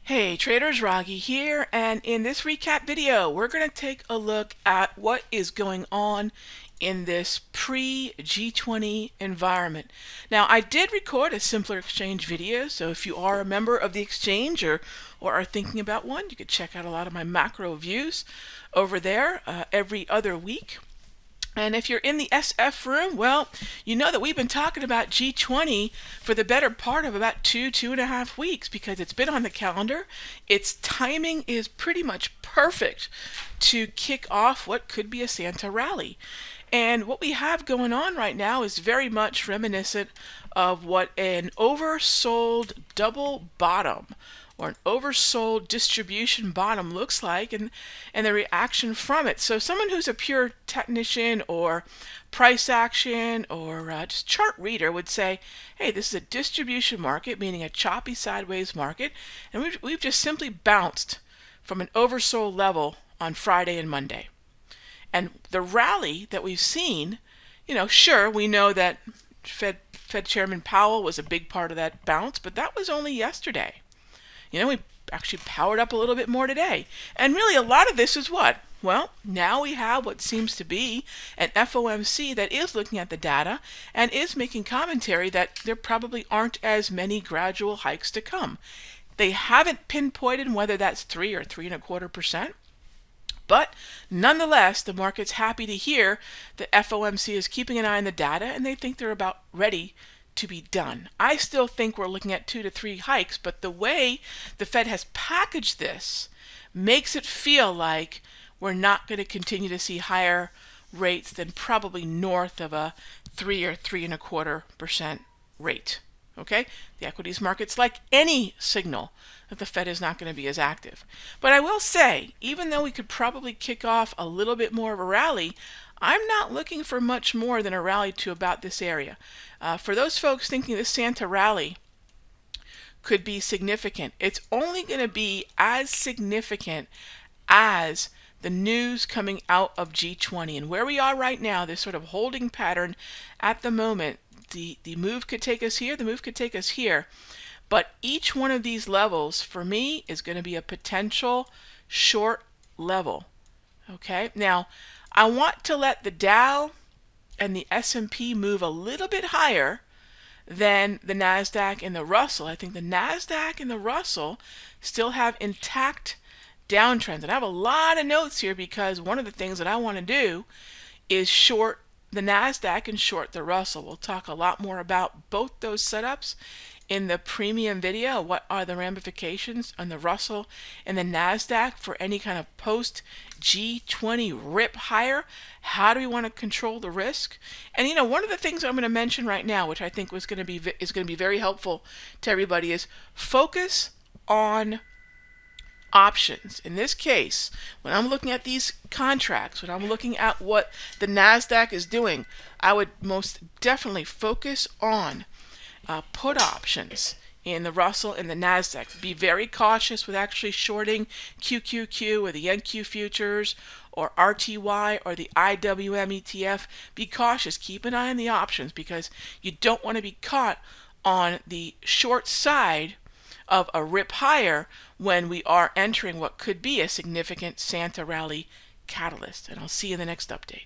Hey traders, Raghee here, and in this recap video we're going to take a look at what is going on in this pre-G20 environment. Now, I did record a simpler exchange video, so if you are a member of the exchange or are thinking about one, you could check out a lot of my macro views over there every other week. And if you're in the SF room, well, you know that we've been talking about G20 for the better part of about two and a half weeks because it's been on the calendar. Its timing is pretty much perfect to kick off what could be a Santa rally. And what we have going on right now is very much reminiscent of what an oversold double bottom or an oversold distribution bottom looks like, and the reaction from it. So someone who's a pure technician or price action or just chart reader would say, hey, this is a distribution market, meaning a choppy sideways market, and we've just simply bounced from an oversold level on Friday and Monday. And the rally that we've seen, you know, sure, we know that Fed Chairman Powell was a big part of that bounce, but that was only yesterday. You know, we actually powered up a little bit more today. And really a lot of this is what? Well, now we have what seems to be an FOMC that is looking at the data and is making commentary that there probably aren't as many gradual hikes to come. They haven't pinpointed whether that's 3 or 3.25%. But nonetheless, the market's happy to hear that FOMC is keeping an eye on the data and they think they're about ready to be done. I still think we're looking at 2 to 3 hikes, but the way the Fed has packaged this makes it feel like we're not going to continue to see higher rates than probably north of a 3 or 3.25% rate. Okay? The equities market's like any signal that the Fed is not going to be as active. But I will say, even though we could probably kick off a little bit more of a rally, I'm not looking for much more than a rally to about this area. For those folks thinking this Santa rally could be significant, it's only going to be as significant as the news coming out of G20. And where we are right now, this sort of holding pattern at the moment, the move could take us here, the move could take us here. But each one of these levels, for me, is going to be a potential short level. Okay? Now, I want to let the Dow and the S&P move a little bit higher than the NASDAQ and the Russell. I think the NASDAQ and the Russell still have intact downtrends. And I have a lot of notes here because one of the things that I want to do is short the NASDAQ and short the Russell. We'll talk a lot more about both those setups in the premium video. What are the ramifications on the Russell and the NASDAQ for any kind of post G20 rip higher? How do we want to control the risk? And you know, one of the things I'm going to mention right now, which I think is going to be very helpful to everybody, is focus on options. In this case, when I'm looking at these contracts, when I'm looking at what the NASDAQ is doing, I would most definitely focus on put options in the Russell and the NASDAQ. Be very cautious with actually shorting QQQ or the NQ futures or RTY or the IWM ETF. Be cautious. Keep an eye on the options because you don't want to be caught on the short side of a rip higher when we are entering what could be a significant Santa rally catalyst. And I'll see you in the next update.